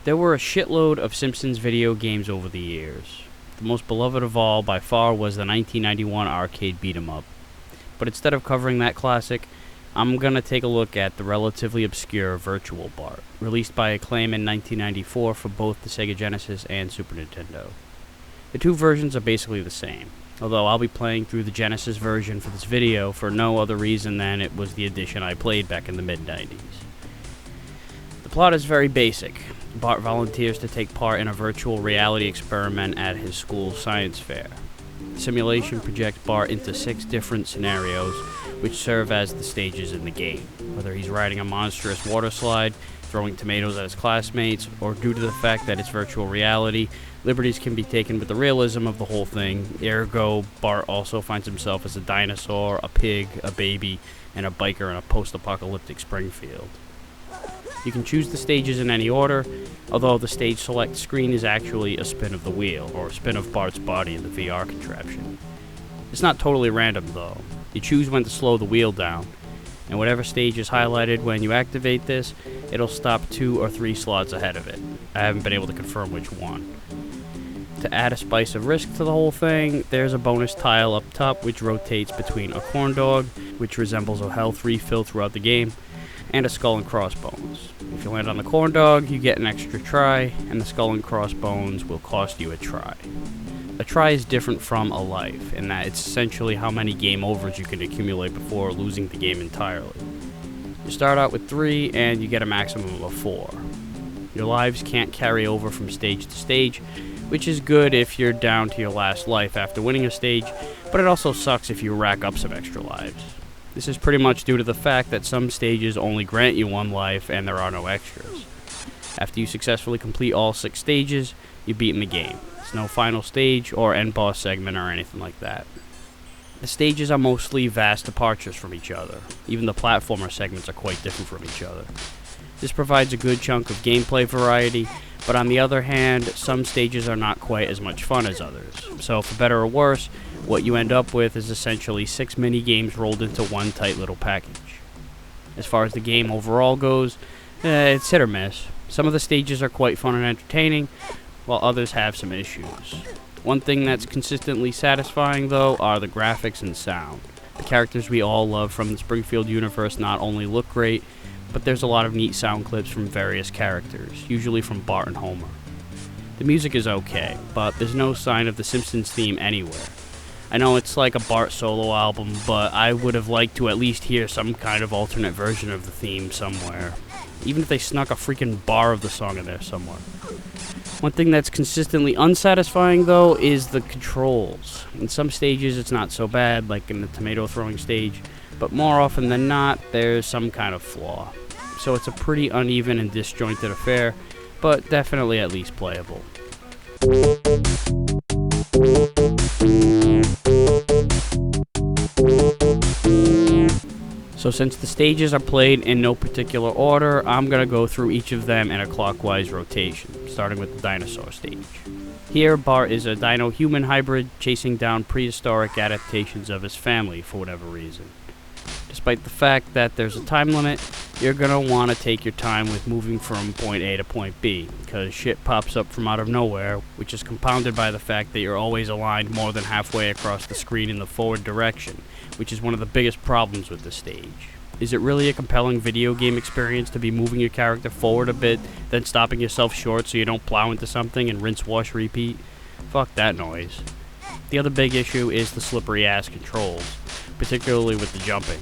There were a shitload of Simpsons video games over the years. The most beloved of all, by far, was the 1991 arcade beat-em-up. But instead of covering that classic, I'm going to take a look at the relatively obscure Virtual Bart, released by Acclaim in 1994 for both the Sega Genesis and Super Nintendo. The two versions are basically the same, although I'll be playing through the Genesis version for this video for no other reason than it was the edition I played back in the mid-90s. The plot is very basic. Bart volunteers to take part in a virtual reality experiment at his school's science fair. The simulation projects Bart into 6 different scenarios, which serve as the stages in the game, whether he's riding a monstrous water slide, throwing tomatoes at his classmates, or due to the fact that it's virtual reality, liberties can be taken with the realism of the whole thing. Ergo, Bart also finds himself as a dinosaur, a pig, a baby, and a biker in a post-apocalyptic Springfield. You can choose the stages in any order, although the stage select screen is actually a spin of the wheel, or a spin of Bart's body in the VR contraption. It's not totally random though. You choose when to slow the wheel down, and whatever stage is highlighted when you activate this, it'll stop 2 or 3 slots ahead of it. I haven't been able to confirm which one. To add a spice of risk to the whole thing, there's a bonus tile up top which rotates between a corn dog, which resembles a health refill throughout the game, and a skull and crossbones. If you land on the corn dog, you get an extra try, and the skull and crossbones will cost you a try. A try is different from a life, in that it's essentially how many game overs you can accumulate before losing the game entirely. You start out with 3, and you get a maximum of 4. Your lives can't carry over from stage to stage, which is good if you're down to your last life after winning a stage, but it also sucks if you rack up some extra lives. This is pretty much due to the fact that some stages only grant you 1 life and there are no extras. After you successfully complete all 6 stages, you've beaten the game. There's no final stage or end boss segment or anything like that. The stages are mostly vast departures from each other. Even the platformer segments are quite different from each other. This provides a good chunk of gameplay variety, but on the other hand, some stages are not quite as much fun as others. So for better or worse, what you end up with is essentially 6 mini-games rolled into one tight little package. As far as the game overall goes, it's hit or miss. Some of the stages are quite fun and entertaining, while others have some issues. One thing that's consistently satisfying, though, are the graphics and sound. The characters we all love from the Springfield universe not only look great, but there's a lot of neat sound clips from various characters, usually from Bart and Homer. The music is okay, but there's no sign of the Simpsons theme anywhere. I know it's like a Bart solo album, but I would have liked to at least hear some kind of alternate version of the theme somewhere. Even if they snuck a freaking bar of the song in there somewhere. One thing that's consistently unsatisfying, though, is the controls. In some stages it's not so bad, like in the tomato throwing stage, but more often than not, there's some kind of flaw. So it's a pretty uneven and disjointed affair, but definitely at least playable. So since the stages are played in no particular order, I'm going to go through each of them in a clockwise rotation, starting with the dinosaur stage. Here, Bart is a dino-human hybrid chasing down prehistoric adaptations of his family for whatever reason. Despite the fact that there's a time limit, you're going to want to take your time with moving from point A to point B, because shit pops up from out of nowhere, which is compounded by the fact that you're always aligned more than halfway across the screen in the forward direction, which is one of the biggest problems with this stage. Is it really a compelling video game experience to be moving your character forward a bit, then stopping yourself short so you don't plow into something and rinse, wash, repeat? Fuck that noise. The other big issue is the slippery ass controls, particularly with the jumping.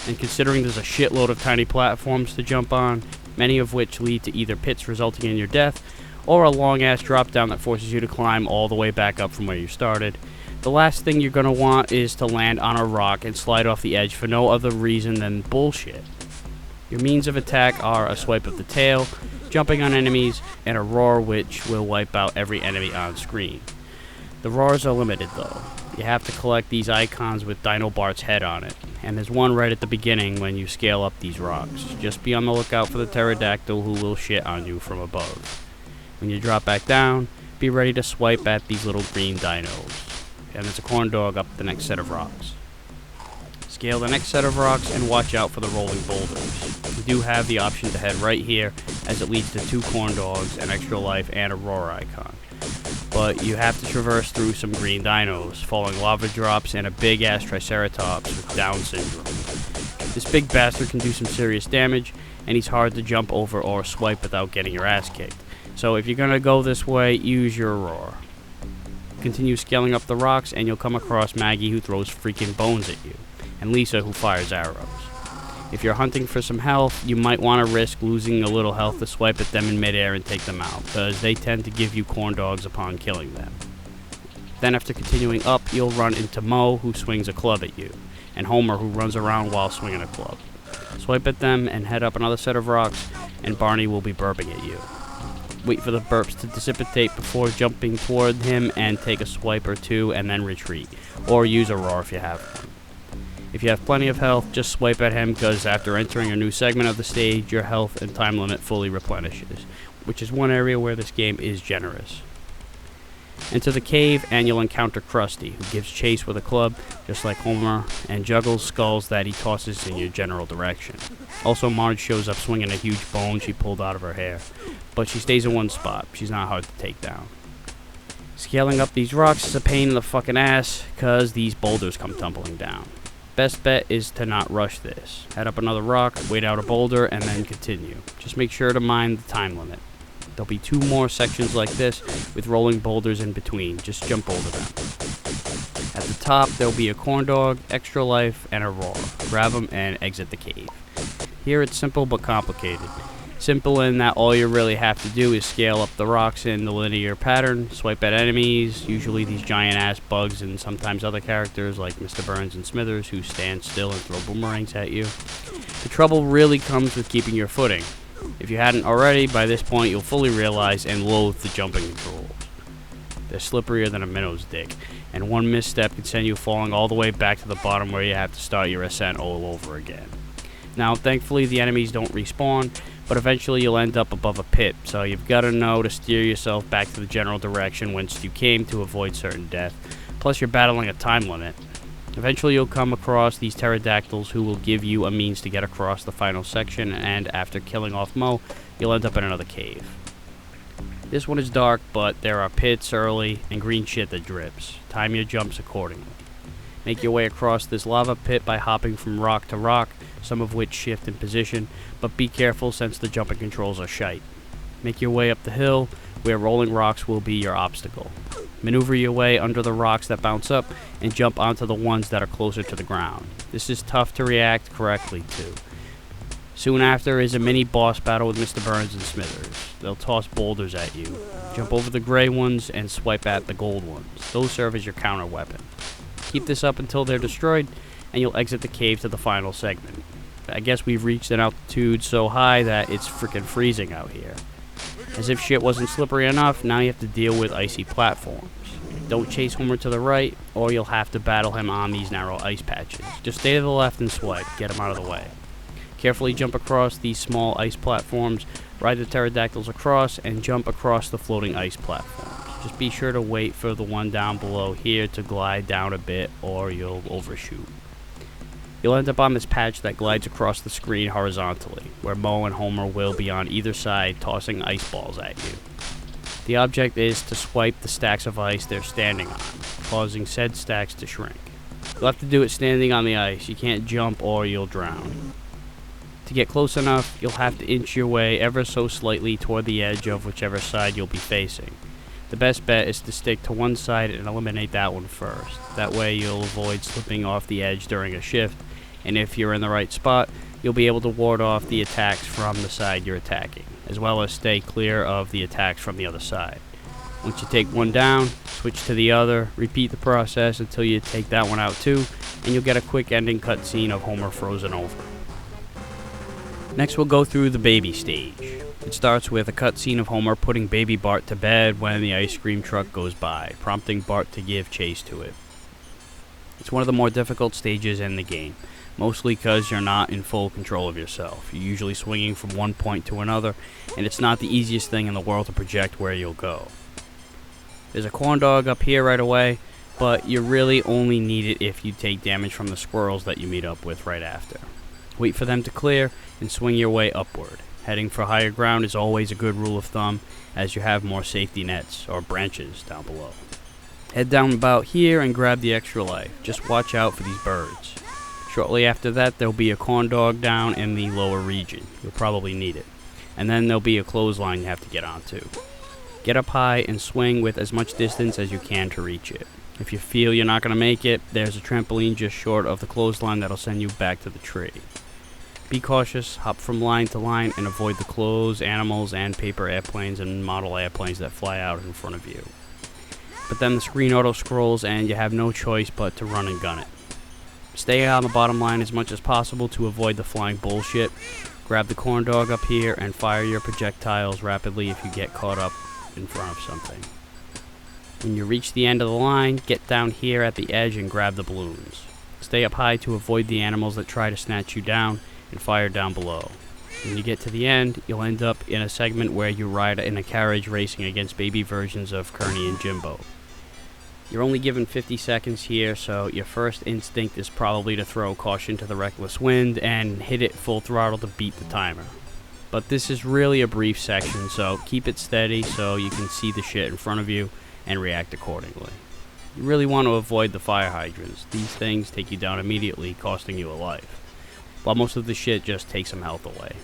And considering there's a shitload of tiny platforms to jump on, many of which lead to either pits resulting in your death, or a long ass drop down that forces you to climb all the way back up from where you started, the last thing you're going to want is to land on a rock and slide off the edge for no other reason than bullshit. Your means of attack are a swipe of the tail, jumping on enemies, and a roar which will wipe out every enemy on screen. The roars are limited though. You have to collect these icons with Dino Bart's head on it, and there's one right at the beginning when you scale up these rocks. Just be on the lookout for the pterodactyl who will shit on you from above. When you drop back down, be ready to swipe at these little green dinos. And there's a corn dog up the next set of rocks. Scale the next set of rocks and watch out for the rolling boulders. You do have the option to head right here as it leads to 2 corn dogs, an extra life, and a roar icon. But you have to traverse through some green dinos, falling lava drops, and a big-ass triceratops with Down syndrome. This big bastard can do some serious damage, and he's hard to jump over or swipe without getting your ass kicked. So if you're gonna go this way, use your roar. Continue scaling up the rocks, and you'll come across Maggie, who throws freaking bones at you, and Lisa, who fires arrows. If you're hunting for some health, you might want to risk losing a little health to swipe at them in midair and take them out, because they tend to give you corn dogs upon killing them. Then after continuing up, you'll run into Mo, who swings a club at you, and Homer, who runs around while swinging a club. Swipe at them and head up another set of rocks, and Barney will be burping at you. Wait for the burps to dissipate before jumping toward him and take a swipe or two and then retreat, or use a roar if you have one. If you have plenty of health, just swipe at him, because after entering a new segment of the stage, your health and time limit fully replenishes, which is one area where this game is generous. Enter the cave and you'll encounter Krusty, who gives chase with a club, just like Homer, and juggles skulls that he tosses in your general direction. Also, Marge shows up swinging a huge bone she pulled out of her hair, but she stays in one spot. She's not hard to take down. Scaling up these rocks is a pain in the fucking ass, because these boulders come tumbling down. Best bet is to not rush this. Head up another rock, wait out a boulder, and then continue. Just make sure to mind the time limit. There'll be 2 more sections like this with rolling boulders in between. Just jump over them. At the top, there'll be a corn dog, extra life, and a roar. Grab them and exit the cave. Here it's simple but complicated. Simple in that all you really have to do is scale up the rocks in the linear pattern, swipe at enemies, usually these giant-ass bugs and sometimes other characters like Mr. Burns and Smithers, who stand still and throw boomerangs at you. The trouble really comes with keeping your footing. If you hadn't already, by this point you'll fully realize and loathe the jumping controls. They're slipperier than a minnow's dick, and one misstep can send you falling all the way back to the bottom where you have to start your ascent all over again. Now, thankfully the enemies don't respawn, but eventually you'll end up above a pit, so you've got to know to steer yourself back to the general direction whence you came to avoid certain death. Plus you're battling a time limit. Eventually you'll come across these pterodactyls who will give you a means to get across the final section, and after killing off Mo, you'll end up in another cave. This one is dark, but there are pits early and green shit that drips. Time your jumps accordingly. Make your way across this lava pit by hopping from rock to rock, some of which shift in position, but be careful since the jumping controls are shite. Make your way up the hill, where rolling rocks will be your obstacle. Maneuver your way under the rocks that bounce up, and jump onto the ones that are closer to the ground. This is tough to react correctly to. Soon after is a mini boss battle with Mr. Burns and Smithers. They'll toss boulders at you. Jump over the gray ones and swipe at the gold ones. Those serve as your counter weapon. Keep this up until they're destroyed, and you'll exit the cave to the final segment. I guess we've reached an altitude so high that it's frickin' freezing out here. As if shit wasn't slippery enough, now you have to deal with icy platforms. Don't chase Homer to the right, or you'll have to battle him on these narrow ice patches. Just stay to the left and swipe, get him out of the way. Carefully jump across these small ice platforms, ride the pterodactyls across, and jump across the floating ice platforms. Just be sure to wait for the one down below here to glide down a bit, or you'll overshoot. You'll end up on this patch that glides across the screen horizontally, where Mo and Homer will be on either side tossing ice balls at you. The object is to swipe the stacks of ice they're standing on, causing said stacks to shrink. You'll have to do it standing on the ice. You can't jump or you'll drown. To get close enough, you'll have to inch your way ever so slightly toward the edge of whichever side you'll be facing. The best bet is to stick to one side and eliminate that one first. That way you'll avoid slipping off the edge during a shift, and if you're in the right spot, you'll be able to ward off the attacks from the side you're attacking, as well as stay clear of the attacks from the other side. Once you take one down, switch to the other, repeat the process until you take that one out too, and you'll get a quick ending cutscene of Homer frozen over. Next we'll go through the baby stage. It starts with a cutscene of Homer putting baby Bart to bed when the ice cream truck goes by, prompting Bart to give chase to it. It's one of the more difficult stages in the game, mostly because you're not in full control of yourself. You're usually swinging from one point to another, and it's not the easiest thing in the world to project where you'll go. There's a corn dog up here right away, but you really only need it if you take damage from the squirrels that you meet up with right after. Wait for them to clear and swing your way upward. Heading for higher ground is always a good rule of thumb, as you have more safety nets or branches down below. Head down about here and grab the extra life. Just watch out for these birds. Shortly after that, there'll be a corn dog down in the lower region. You'll probably need it. And then there'll be a clothesline you have to get onto. Get up high and swing with as much distance as you can to reach it. If you feel you're not going to make it, there's a trampoline just short of the clothesline that'll send you back to the tree. Be cautious, hop from line to line, and avoid the clothes, animals, and paper airplanes and model airplanes that fly out in front of you. But then the screen auto-scrolls and you have no choice but to run and gun it. Stay on the bottom line as much as possible to avoid the flying bullshit. Grab the corn dog up here and fire your projectiles rapidly if you get caught up in front of something. When you reach the end of the line, get down here at the edge and grab the balloons. Stay up high to avoid the animals that try to snatch you down, and fire down below. When you get to the end, you'll end up in a segment where you ride in a carriage racing against baby versions of Kearney and Jimbo. You're only given 50 seconds here, so your first instinct is probably to throw caution to the reckless wind and hit it full throttle to beat the timer. But this is really a brief section, so keep it steady so you can see the shit in front of you and react accordingly. You really want to avoid the fire hydrants. These things take you down immediately, costing you a life, while most of the shit just takes some health away.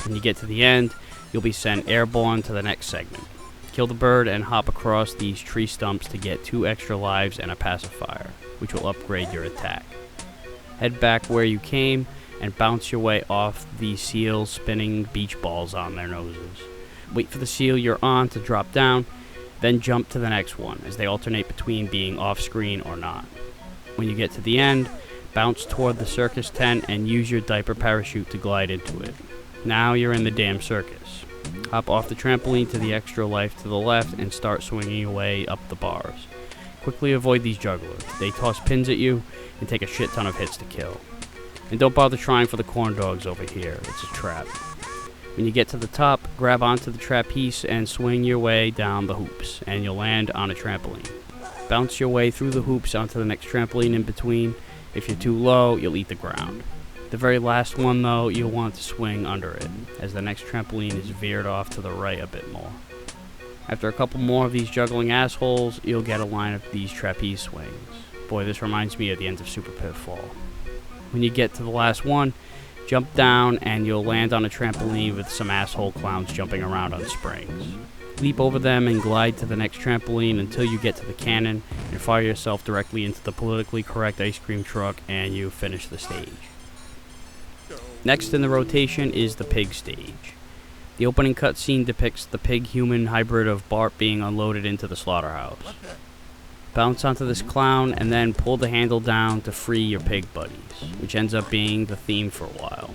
When you get to the end, you'll be sent airborne to the next segment. Kill the bird and hop across these tree stumps to get 2 extra lives and a pacifier, which will upgrade your attack. Head back where you came and bounce your way off these seals spinning beach balls on their noses. Wait for the seal you're on to drop down, then jump to the next one, as they alternate between being off-screen or not. When you get to the end, bounce toward the circus tent and use your diaper parachute to glide into it. Now you're in the damn circus. Hop off the trampoline to the extra life to the left and start swinging your way up the bars. Quickly avoid these jugglers. They toss pins at you and take a shit ton of hits to kill. And don't bother trying for the corn dogs over here. It's a trap. When you get to the top, grab onto the trapeze and swing your way down the hoops, and you'll land on a trampoline. Bounce your way through the hoops onto the next trampoline in between. If you're too low, you'll eat the ground. The very last one, though, you'll want to swing under it, as the next trampoline is veered off to the right a bit more. After a couple more of these juggling assholes, you'll get a line of these trapeze swings. Boy, this reminds me of the end of Super Pitfall. When you get to the last one, jump down and you'll land on a trampoline with some asshole clowns jumping around on springs. Leap over them and glide to the next trampoline until you get to the cannon and fire yourself directly into the politically correct ice cream truck, and you finish the stage. Next in the rotation is the pig stage. The opening cutscene depicts the pig-human hybrid of Bart being unloaded into the slaughterhouse. Bounce onto this clown and then pull the handle down to free your pig buddies, which ends up being the theme for a while.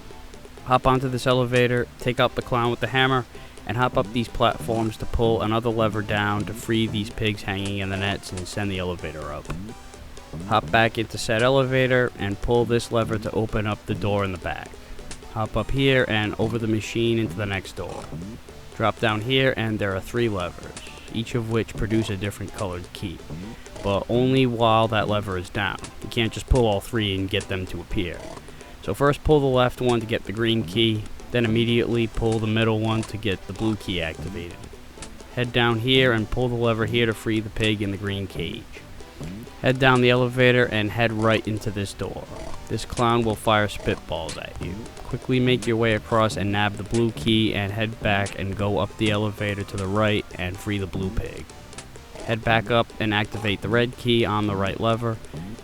Hop onto this elevator, take out the clown with the hammer, and hop up these platforms to pull another lever down to free these pigs hanging in the nets and send the elevator up. Hop back into said elevator and pull this lever to open up the door in the back. Hop up here and over the machine into the next door. Drop down here and there are 3 levers, each of which produce a different colored key, but only while that lever is down. You can't just pull all 3 and get them to appear. So first pull the left one to get the green key, then immediately pull the middle one to get the blue key activated. Head down here and pull the lever here to free the pig in the green cage. Head down the elevator and head right into this door. This clown will fire spitballs at you. Quickly make your way across and nab the blue key and head back and go up the elevator to the right and free the blue pig. Head back up and activate the red key on the right lever.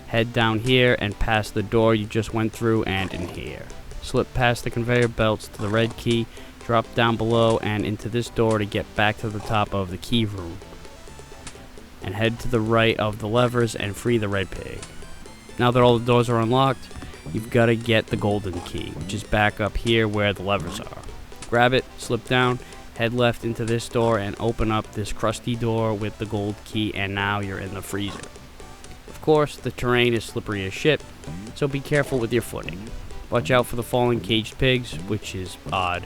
Head down here and past the door you just went through and in here. Slip past the conveyor belts to the red key, drop down below and into this door to get back to the top of the key room. And head to the right of the levers and free the red pig. Now that all the doors are unlocked, you've got to get the golden key, which is back up here where the levers are. Grab it, slip down, head left into this door and open up this crusty door with the gold key, and now you're in the freezer. Of course, the terrain is slippery as shit, so be careful with your footing. Watch out for the falling caged pigs, which is odd.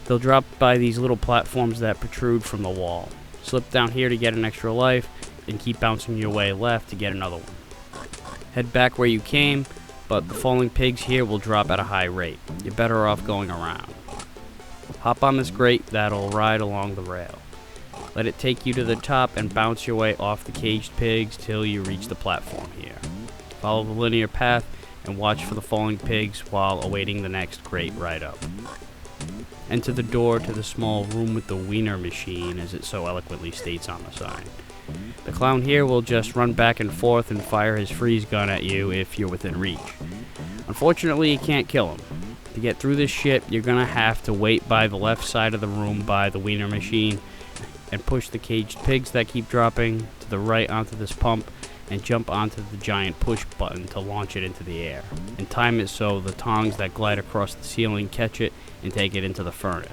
They'll drop by these little platforms that protrude from the wall. Slip down here to get an extra life, and keep bouncing your way left to get another one. Head back where you came, but the falling pigs here will drop at a high rate. You're better off going around. Hop on this grate that'll ride along the rail. Let it take you to the top and bounce your way off the caged pigs till you reach the platform here. Follow the linear path and watch for the falling pigs while awaiting the next grate ride up. Enter the door to the small room with the wiener machine, as it so eloquently states on the sign. The clown here will just run back and forth and fire his freeze gun at you if you're within reach. Unfortunately, you can't kill him. To get through this shit, you're gonna have to wait by the left side of the room by the wiener machine and push the caged pigs that keep dropping to the right onto this pump and jump onto the giant push button to launch it into the air. And time it so the tongs that glide across the ceiling catch it and take it into the furnace.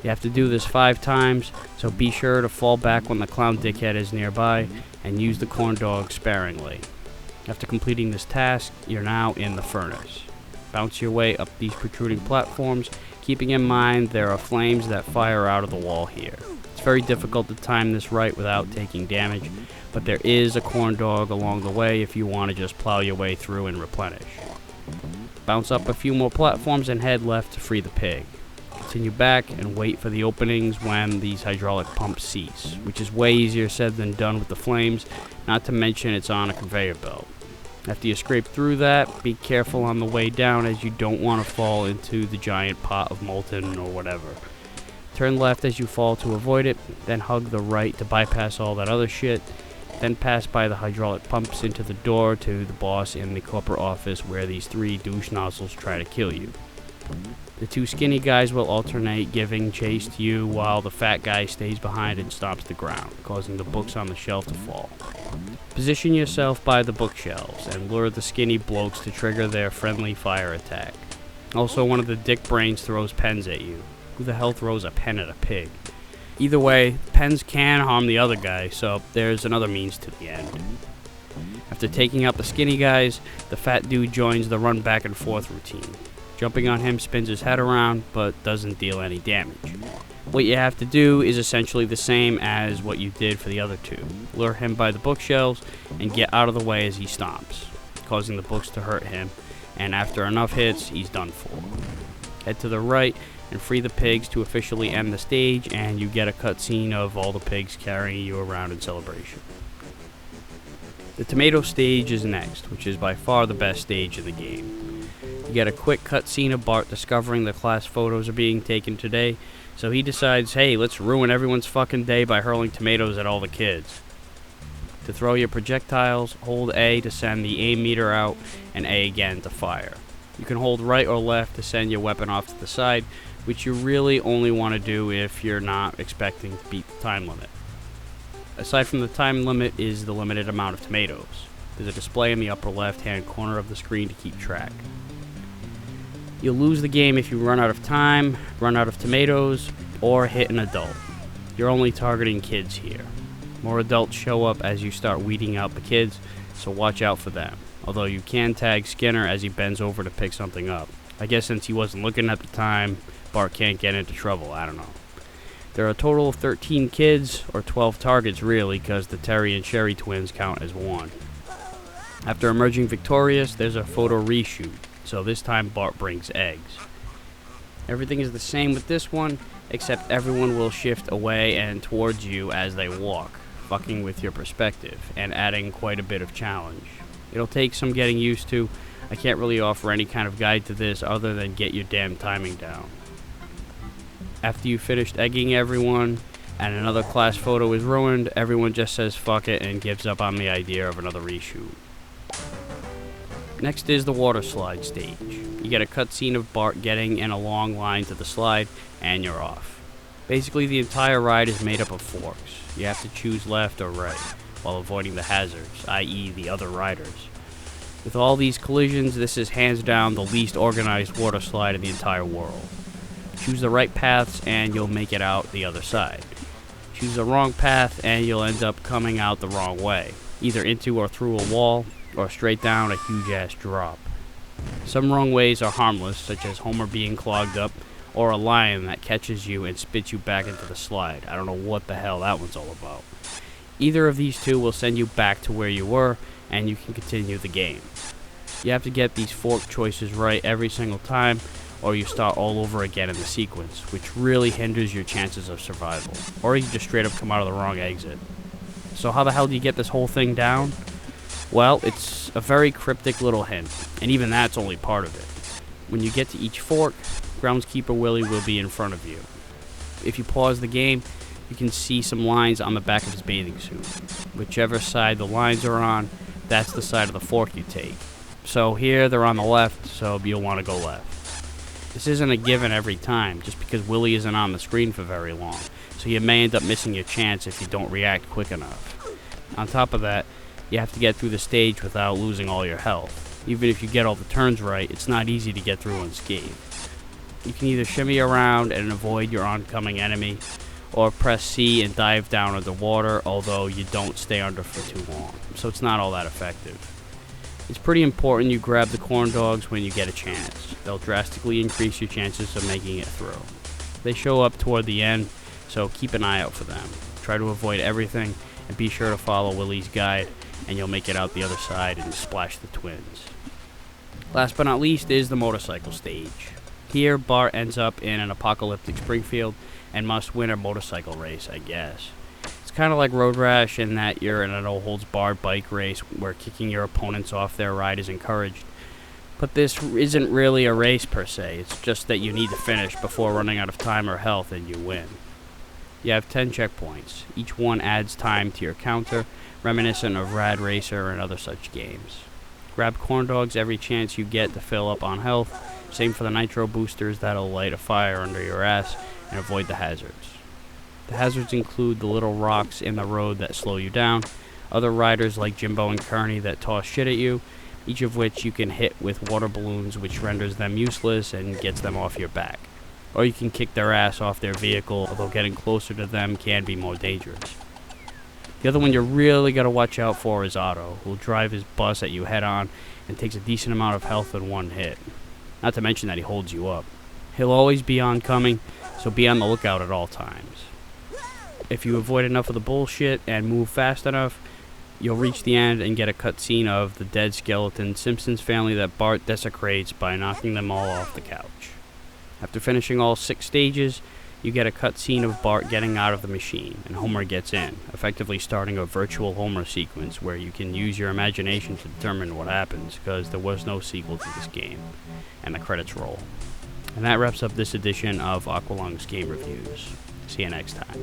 You have to do this 5 times, so be sure to fall back when the clown dickhead is nearby and use the corn dog sparingly. After completing this task, you're now in the furnace. Bounce your way up these protruding platforms, keeping in mind there are flames that fire out of the wall here. It's very difficult to time this right without taking damage, but there is a corn dog along the way if you want to just plow your way through and replenish. Bounce up a few more platforms and head left to free the pig. Continue back and wait for the openings when these hydraulic pumps cease, which is way easier said than done with the flames, not to mention it's on a conveyor belt. After you scrape through that, be careful on the way down as you don't want to fall into the giant pot of molten or whatever. Turn left as you fall to avoid it, then hug the right to bypass all that other shit, then pass by the hydraulic pumps into the door to the boss in the corporate office where these 3 douche nozzles try to kill you. The 2 skinny guys will alternate giving chase to you while the fat guy stays behind and stomps the ground, causing the books on the shelf to fall. Position yourself by the bookshelves and lure the skinny blokes to trigger their friendly fire attack. Also, one of the dick brains throws pens at you. Who the hell throws a pen at a pig? Either way, pens can harm the other guy, so there's another means to the end. After taking out the skinny guys, the fat dude joins the run back and forth routine. Jumping on him spins his head around, but doesn't deal any damage. What you have to do is essentially the same as what you did for the other 2. Lure him by the bookshelves and get out of the way as he stomps, causing the books to hurt him, and after enough hits, he's done for. Head to the right and free the pigs to officially end the stage, and you get a cutscene of all the pigs carrying you around in celebration. The tomato stage is next, which is by far the best stage in the game. You get a quick cutscene of Bart discovering the class photos are being taken today, so he decides, hey, let's ruin everyone's fucking day by hurling tomatoes at all the kids. To throw your projectiles, hold A to send the aim meter out, and A again to fire. You can hold right or left to send your weapon off to the side, which you really only want to do if you're not expecting to beat the time limit. Aside from the time limit is the limited amount of tomatoes. There's a display in the upper left-hand corner of the screen to keep track. You'll lose the game if you run out of time, run out of tomatoes, or hit an adult. You're only targeting kids here. More adults show up as you start weeding out the kids, so watch out for them. Although you can tag Skinner as he bends over to pick something up. I guess since he wasn't looking at the time, Bart can't get into trouble, I don't know. There are a total of 13 kids, or 12 targets really, because the Terry and Sherry twins count as 1. After emerging victorious, there's a photo reshoot, so this time Bart brings eggs. Everything is the same with this one, except everyone will shift away and towards you as they walk, fucking with your perspective, and adding quite a bit of challenge. It'll take some getting used to. I can't really offer any kind of guide to this other than get your damn timing down. After you've finished egging everyone, and another class photo is ruined, everyone just says fuck it and gives up on the idea of another reshoot. Next is the water slide stage. You get a cutscene of Bart getting in a long line to the slide, and you're off. Basically, the entire ride is made up of forks. You have to choose left or right, while avoiding the hazards, i.e. the other riders. With all these collisions, this is hands down the least organized water slide in the entire world. Choose the right paths and you'll make it out the other side. Choose the wrong path and you'll end up coming out the wrong way, either into or through a wall, or straight down a huge-ass drop. Some wrong ways are harmless, such as Homer being clogged up, or a lion that catches you and spits you back into the slide. I don't know what the hell that one's all about. Either of these two will send you back to where you were, and you can continue the game. You have to get these fork choices right every single time, or you start all over again in the sequence, which really hinders your chances of survival, or you just straight up come out of the wrong exit. So how the hell do you get this whole thing down? Well, it's a very cryptic little hint, and even that's only part of it. When you get to each fork, Groundskeeper Willie will be in front of you. If you pause the game, you can see some lines on the back of his bathing suit. Whichever side the lines are on, that's the side of the fork you take. So here they're on the left, so you'll want to go left. This isn't a given every time, just because Willie isn't on the screen for very long, so you may end up missing your chance if you don't react quick enough. On top of that, you have to get through the stage without losing all your health. Even if you get all the turns right, it's not easy to get through unscathed. You can either shimmy around and avoid your oncoming enemy, or press C and dive down underwater, although you don't stay under for too long, so it's not all that effective. It's pretty important you grab the corn dogs when you get a chance. They'll drastically increase your chances of making it through. They show up toward the end, so keep an eye out for them. Try to avoid everything, and be sure to follow Willie's guide, and you'll make it out the other side and splash the twins. Last but not least is the motorcycle stage. Here, Bart ends up in an apocalyptic Springfield and must win a motorcycle race, I guess. It's kind of like Road Rash in that you're in an no-holds-barred bike race where kicking your opponents off their ride is encouraged. But this isn't really a race per se, it's just that you need to finish before running out of time or health and you win. You have 10 checkpoints. Each one adds time to your counter, reminiscent of Rad Racer and other such games. Grab corn dogs every chance you get to fill up on health. Same for the nitro boosters that'll light a fire under your ass, and avoid the hazards. The hazards include the little rocks in the road that slow you down, other riders like Jimbo and Kearney that toss shit at you, each of which you can hit with water balloons, which renders them useless and gets them off your back. Or you can kick their ass off their vehicle, although getting closer to them can be more dangerous. The other one you're really got to watch out for is Otto, who'll drive his bus at you head on and takes a decent amount of health in one hit. Not to mention that he holds you up. He'll always be oncoming, so be on the lookout at all times. If you avoid enough of the bullshit and move fast enough, you'll reach the end and get a cutscene of the dead skeleton Simpsons family that Bart desecrates by knocking them all off the couch. After finishing all 6 stages, you get a cutscene of Bart getting out of the machine, and Homer gets in, effectively starting a virtual Homer sequence where you can use your imagination to determine what happens, because there was no sequel to this game, and the credits roll. And that wraps up this edition of Aqualung's Game Reviews. See you next time.